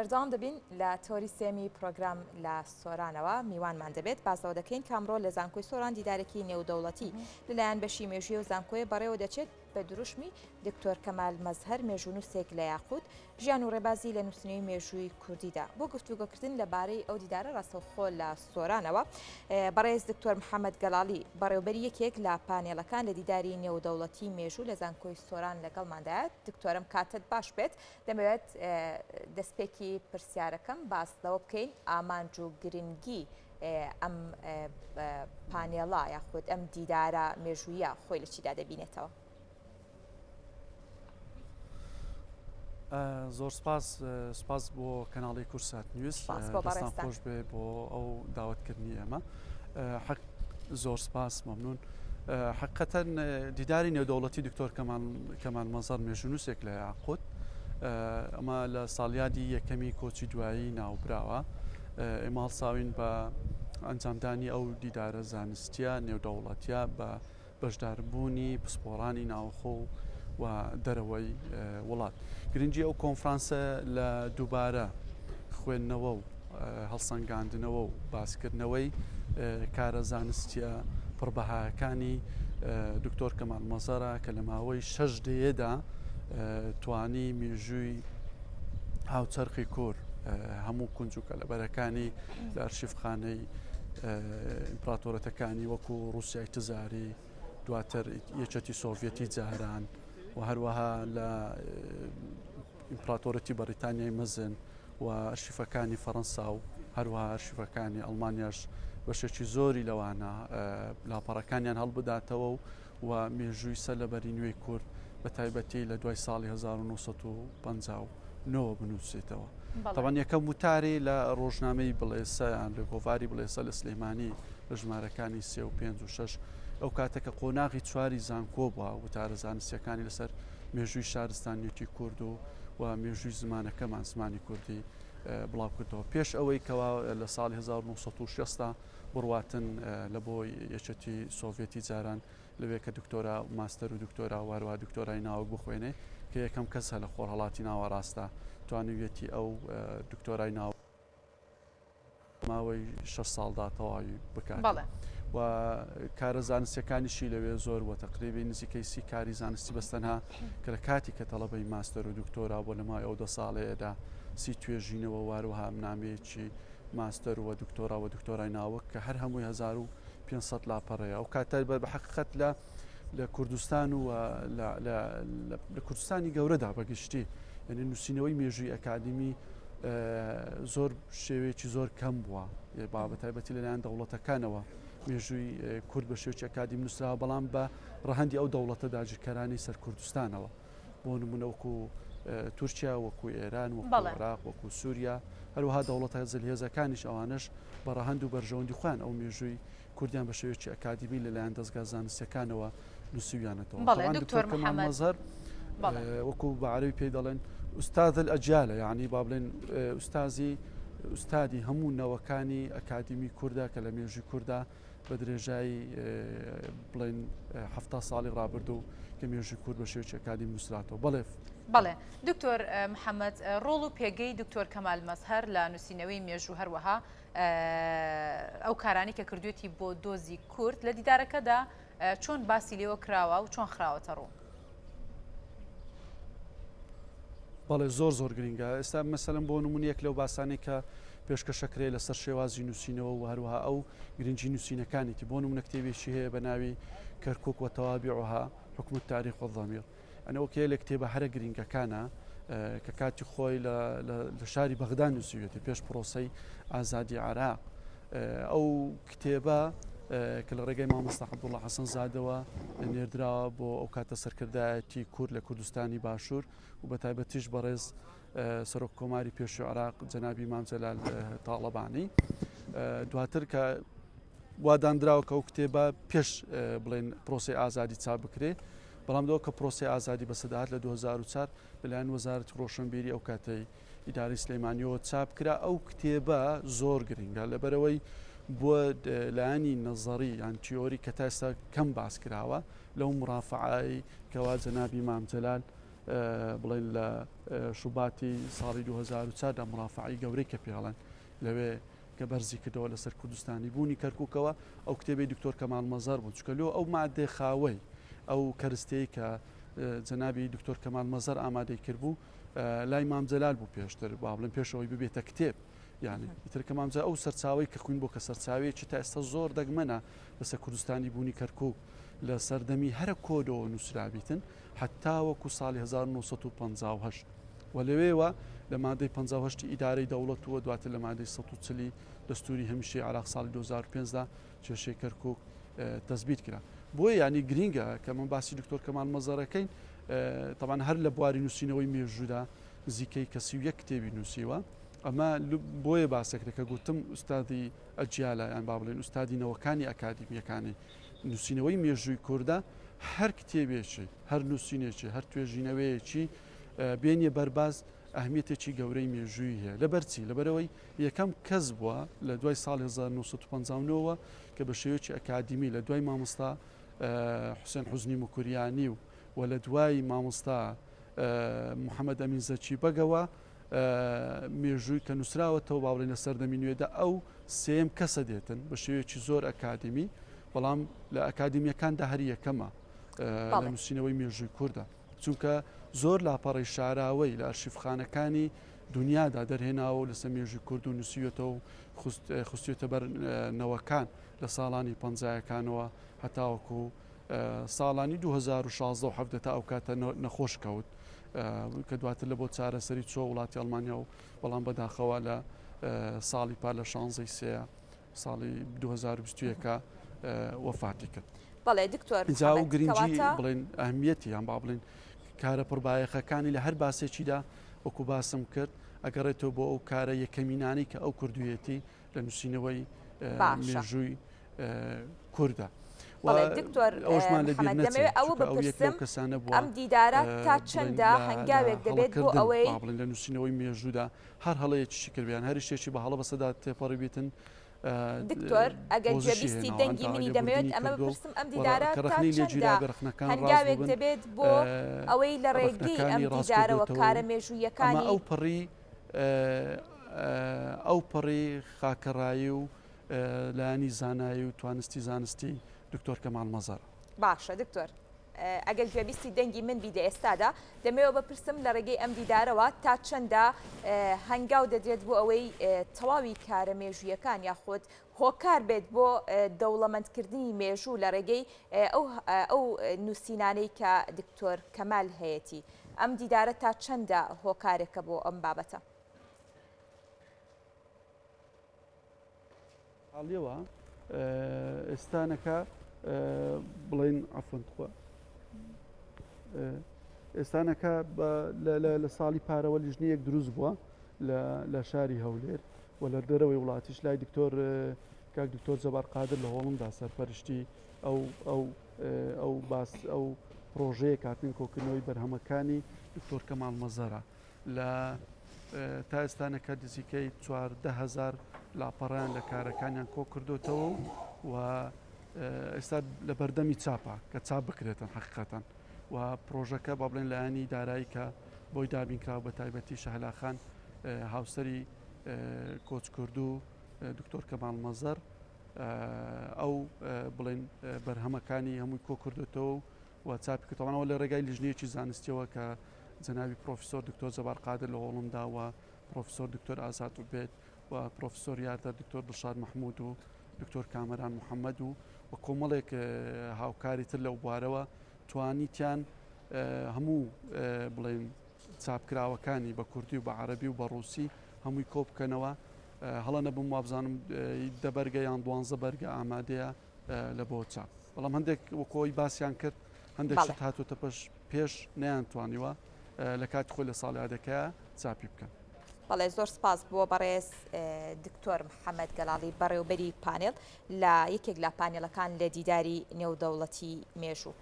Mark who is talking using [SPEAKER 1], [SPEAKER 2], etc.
[SPEAKER 1] بەردەوام دەبین لە تۆری سێمی پرۆگرام لە سۆرانەوە میوانمان دەبێت باسەوە دەکەین کامڕۆ لە زانکۆی سۆران دیدارێکی نێودەوڵەتی لەلایەن بەشی مێژویە و زانکۆیە بەڕێوە دەچێت بە دروشمی دکتۆر کەمال مەزهەر مێژوونووسێک لە یاقوت ژیان و ڕێبازی لە نووسینەوەی مێژووی کوردیدا بۆ گفتوگۆکردن لەبارەی ئەو دیدارە ڕاستەوخۆ لە سۆرانەوە بەڕێز دکتۆر محەممەد گەلاڵی بەڕێوبەری یەکێک لە پانێڵەکان لە دیداری نێودەوڵەتی مێژوو لە زانکۆی سۆران لەگەڵماندایەت دکتۆرم کاتت باش بێت دەمەوێت دەستپێکی پرسیارەکەم باس لەوە بکەین ئامانج و گرنگی ئەم پانێڵە یاخود ئەم دیدارە مێژوویە خۆی لە چیدا دەبینێتەوە.
[SPEAKER 2] زۆر سپاس بۆ کەناڵی کورسات نیوز دەستان خۆش بێ بۆ ئەو داوەتکردنی ئێمە زۆر سپاس مەمنون. حقیقەتەن دیداری نێودەوڵەتی دکتۆر کەمال مەزهەر مێژوونووسێک لە یاقوت ئەمە لە ساڵیادی یەکەمی کۆچی دوایی ناوبراوە ئێمە هەڵساوین بە ئەنجامدانی ئەو دیدارە زانستیە نێودەوڵەتیە بە بەشداربوونی پسپۆڕانی ناوخۆ و دەرەوەی وڵات. گرنگی ئەو کۆنفرانسە لە دووبارە خوێندنەوە و هەڵسەنگاندنەوە و باسکردنەوەی کارە زانستیە پڕبەهایەکانی دکتۆر کەمال مەزهەرە کە لە ماوەی 6 دەیەدا توانی مێژووی هاوچەرخی کۆر هەموو کونج و کەلەبەرەکانی لە ئەرشیفخانەی ئیمپراتۆرەتەکانی وەکو ڕووسیای تزاری دواتر یەکێتی سۆڤێتی جاران و هەروەها لە ئیمپراتۆرەتی بەریتانیای مەزن و ئەرشیفەکانی فەڕەنسا و هەروەها ئەرشیفەکانی ئەڵمانیاش بەشێکی زۆری لەوانە لاپەڕەکانیان هەڵبداتەوە و مێژووی سەرلەبەری نوێی کورد بە تایبەتی لە دوای ساڵی 1950 بنووسێتەوە. تاوان یەکەم وتاری لە ڕۆژنامەی بڵێسەیان لە گۆڤاری بڵێسە لە سلەیمانی لە ژمارەکانی 3 و 5 و 6 ئەو کاتێکە قۆناغی چواری زانکۆ بووە وتارە زانستیەکانی لەسەر مێژووی شارستانیەتی کورد و مێژووی زمانەکەمان زمانی کوردی بڵاو کردەوە پێش ئەوەی کەوا لە ساڵی 1960 بڕواتن لە بۆ یەکێتی سۆڤێتی جاران لەوێ کە دکتۆرا ماستەر و دکتۆرا واروها دکتۆرای ناوک بخوێنێ کە یەکەم کەسە لە خۆرهەڵاتی ناوەڕاستە توانوێتی ئەو دکتۆرای ناو ماوەی 6 ساڵدا تەواوی بکات و کارە زانستیەکانیشی لەوێ زۆر وە تەقریبی نزیکەی 30 کاری زانستی بەستەنها کە لە کاتی کە تەڵەبەی ماستەر و دکتۆرا بۆ لە مای ئەو 10 ساڵەیەدا 30 توێژینەوە واروها نامەیەکی ماستەر و دکتۆرا و دکتۆرای ناوک کە هەر هەمووی 1500 لاپەڕەیە ئەو کاتە بە حقیقەت لە کوردستان و لە کوردستانی گەورەدا بەگشتی یعنی نووسینەوەی مێژووی ئەکادمی زۆر شێوەیەکی زۆر کەم بووە بابەتایبەتی لەلایەن دەوڵەتەکانەوە مێژووی کورد بە شێوەیەکی ئەکادمی نووسراوە بەڵام بە ڕەهەندی ئەو دەوڵەتە داگیرکەرانی سەر کوردستانەوە بۆ نمونە وەکو تورکیا وەکو ئێران وەکو عێراق وەکو سووریا هەروەها دەوڵەتە جەلهێزەکانیش ئەوانش بە ڕەهەند و بەرژەوەندی خوان ئەو مێژووی کوردیان بە شێوەیەکی ئەکادمی لەلایەن دەستگا زانستیەکانەوە نووسیویانەتەوە.
[SPEAKER 1] دکتۆر محەممەد
[SPEAKER 2] مەزهەر وەکو بە عەرەبی پێی دەڵێن ئوستاذ الئەجیالە یعنی با بڵێن ئوستادی هەموو نەوەکانی ئەکادمی کووردا کە لە مێژووی کووردا بە درێژایی بڵێن 70 ساڵی ڕابردوو کە مێژووی کورد بە شێوەیەکی ئەکادمی نووسراتەوە.
[SPEAKER 1] بەڵێ دکتۆر محەممەد ڕۆڵ و پێگەی دکتۆر کەمال مەزهەر لە نووسینەوەی مێژوو هەروەها ئەو کارانی کە کردوێتی بۆ دۆزی کورد لە دیدارەکەدا چۆن باسی لێوە کراوە و چۆن خراوەتە ڕوو؟
[SPEAKER 2] بەڵێ زۆر گرنگە ئێستا مەسەلەن بۆ نمونەیەک لەو باسانەی کە پێشکەشەکرێ لەسەر شێوازی نووسینەوە و هەروەها ئەو گرنگی نووسینەکانیتی بۆ نمونە کتێبێکی هەیە بە ناوی کەرکوک و تەوابیعها حکم التاریخ والضمیر ئەنەوە کێ لە کتێبە هەرە گرنگەکانە کە کاتی خۆی لە شاری بەغدان نووسیوێتی پێش پرۆسەی ئازادی عێراق ئەو کتێبە کە لە ڕێگەی مامۆستا عەبدوڵڵا حەسەن زادەوە نێردراوە بۆ ئەو کاتە سەرکردایەتی کورد لە کوردستانی باشوور و بە تایبەتیش بەڕێز سەرۆک کۆماری پێشووی عێراق جەنابی مام جەلال تاڵەبانی دواتر کە وادانراوە کە ئەو کتێبە پێش بڵێن پرۆسی ئازادی چاپ بکرێ بەڵام دەوە کە پرۆسی ئازادی بەسەداهات لە 2004 لەلایەن وەزارەتی ڕۆشنبیری ئەو کاتەی ئیداری سلەیمانیەوە چاپ کرا ئەو کتێبە زۆر گرنگە لەبەرەوەی بۆ لایەنی نەزەری یان تیۆری کە تا ئێستا کەم باس کراوە لەو مرافعایی کەوا جەنابی مام جەلال بڵێن لە شوباتی ساڵی 2004دا مرافعی گەورەی کە پێڵەن لەوێ کە بەرزی کردەوە لەسەر کوردستانی بوونی کەرکووکەوە ئەو کتێبی دکتۆر کەمال مەزار بوو چکە لۆ ئەو مادێ خاوەی ئەو کەرستەی کە جەنابی دکتۆر کەمال مەزار ئامادەی کردبوو لای مام جەلال بوو پێشتر با بڵێن پێشەوەی ببێتە کتێب یعنی ئیتر کە مامجا ئەو سەرچاوی کە خوین بۆ کە سەرچاوێکی تا ئێستا زۆر دەگمەنە لەسەر کوردستانی بوونی کەرکووک لە سەردەمی هەرە کۆدەوە نووسرابیتن حتا وەکو ساڵی 1950 و لەوێوە لە مادەی 58 ئیدارەی دەوڵەتوە دواتر لە مادەی 140 دەستوری هەمیشەی عراق ساڵی 2005دا کێشەی کەرکووک تەثبیت کرا بۆیە ینی گرینگە کە من باسی دکتۆر کەمال مەزەرەکەین طبعا هەر لە بواری نووسینەوەی مێژوودا نزیکەی کە 31 کتێبی نووسیوە ئەمە بۆیە باسەکرێکە گوتم ئوستادی ئەجیالە یان با بڵێن ئوستادی نەوەکانی ئەکادیمیەکانی نووسینەوەی مێژووی کووردە هەر کتێبێکی هەر نووسینێکی هەر توێژینەوەیەکی بێنیە بەرباز ئەهمیەتێکی گەورەی مێژووی هەیە لەبەرچی لەبەرەوەی یەکەم کەس بووە لە دوای ساڵی 1950ەوە کە بە شێوەیەکی ئەکادیمی لە دوای مامۆستا حوسێن حوزنی موکوریانی و لە دوای مامۆستا محەممەد ئەمین زەچی بەگەوە مێژووی کە نووسراوەتەوە با بڵێن لە سەردەمی نوێدا ئەو سێم کەسە دێتن بە شێوەیەکی زۆر ئەکادیمی بەڵام لە ئەکادیمیەکاندا هەر یەکەمە لە نووسینەوەی مێژووی کووردە چونکە زۆر لاپەڕی شاراوەی لە ئەرشیفخانەکانی دنیادا دەرهێناوە لەسەر مێژووی کورد و نووسیوێتەوە خستوێتە بەر نەوەکان لە ساڵانی پەنجایەکانەوە هەتاوەکو ساڵانی 2016 و 17 تا ئەو کاتە نەخۆش کەوت کە دواتر لە بۆ چارەسەری چۆ وڵاتی ئەڵمانیا و بەڵام بەداخەوە لە ساڵی پار لە 16 سێ ساڵی 2021 وەفاتی کرد.
[SPEAKER 1] بەڵێ دکتۆر
[SPEAKER 2] جا و گرنگی بڵێن ئەهمیەتی یان با بڵێن کارە پڕبایەخەکانی لە هەر باسێکیدا وەکو باسم کرد ئەگەڕێتەوە بۆ ئەو کارە یەکەمینانی کە ئەو کردوویەتی لە نووسینەوەی مێژووی کووردە.
[SPEAKER 1] دکتۆر ئەوە بپرسم
[SPEAKER 2] کەسانە بووە
[SPEAKER 1] ئەم دیدارە تا چەندە هەنگاوێک دەبێت بۆ ئەوەی
[SPEAKER 2] بڵێن لە نووسینەوەی مێژوودا هەر هەڵەیەکی کردیان هەر شتێکی بە هەڵە بەسەدا تێپەڕی بێتن
[SPEAKER 1] دکتۆر ئەگەر جێبیستی دەنگی منی دەمەوێت ئەمە بپرسم ئەم دیدارە تا چەندە هەنگاوێک دەبێت بۆ ئەوەی لە ڕێگەی ئەم دیدارەوە کارە مێژوویەکانی
[SPEAKER 2] ئەو پەڕی خاکەڕایی و لایانی زانایی و توانستی زانستی دکتۆر کەمال مەزار.
[SPEAKER 1] باشە دکتۆر ئەگەر گوێبیستی دەنگی من بیدە ئێستادا دەمەوێت بپرسم لە ڕێگەی ئەم دیدارەوە تا چەندە هەنگاو دەدرێت بۆ ئەوەی تەواوی کارە مێژوویەکان یاخود هۆکار بێت بۆ دەوڵەمەندکردنی مێژوو لە ڕێگەی ئەو نووسینانەی کە دکتۆر کەمال هەیەی ئەم دیدارە تا چەندە هۆکارێکە بۆ ئەم بابەتە.
[SPEAKER 2] حاڵیەوە ئێستانەکە بڵین ئەفۆنخوا ئێستانەکە لە ساڵی پارەوە لیژنەیەک دروست بووە لە شاری هەولێر و لە دەرەوەی وڵاتیش لای دکتۆر کاک دکتۆر جەبار قادر لە هۆڵمدا سەرپەرشتی ئەو پرۆژەیە کاتن کۆکردنەوەی بەرهەمەکانی دکتۆر کەمال مەزەرە لە تا ئێستانەکە نزیکەی 14,000 لاپەڕیان لە کارەکانیان کۆ کردوتەوە و ئێستا لە بەردەمی چاپە کە چاپ بکرێتن حقیقەتەن و پرۆژەکە با بڵێن لایەنی دارایی کە بۆی دابینکراوە بە تایبەتی شەهلاخان هاوسەری کۆچکردو دکتۆر کەمال مەزەر ئەو بڵێن بەرهەمەکانی هەمووی کۆ کردوتەوە و چاپی کردەوەنەوە لە ڕێگای لیژنەیەکی زانستیەوە کە جەنابی پرۆفیسۆر دکتۆر جەبار قادر لە هۆڵمدا و پرۆفیسۆر دکتۆر ئازاد و بێت و پرۆفیسۆر یاردەر دکتۆر دڵشاد محمود و دکتۆر کامەران محەممەد و کۆمەڵێک هاوکاری تر لەو بوارەوە توانیتیان هەموو بڵێن چاپکراوەکانی بە کوردی و بە عەرەبی و بە ڕووسی هەمووی کۆ بکەنەوە هەڵە نەبووم وابزانم دەبەرگە یان 12 بەرگە ئامادەیە لە بۆ چاپ بەڵام هەندێک وەکۆی باسییان کرد هەندێک شت هاتوتە پێش نەیانتوانیوە لە کاتی خۆی لە ساڵیادەکەیە چاپی بکەن.
[SPEAKER 1] بەڵێ زۆر سپاس بۆ بەڕێز دکتۆر محەممەد گەلاڵی بەڕێوبەری پانێڵ لە یەکێک لە پانێڵەکان لە دیداری نێودەوڵەتی مێژوو.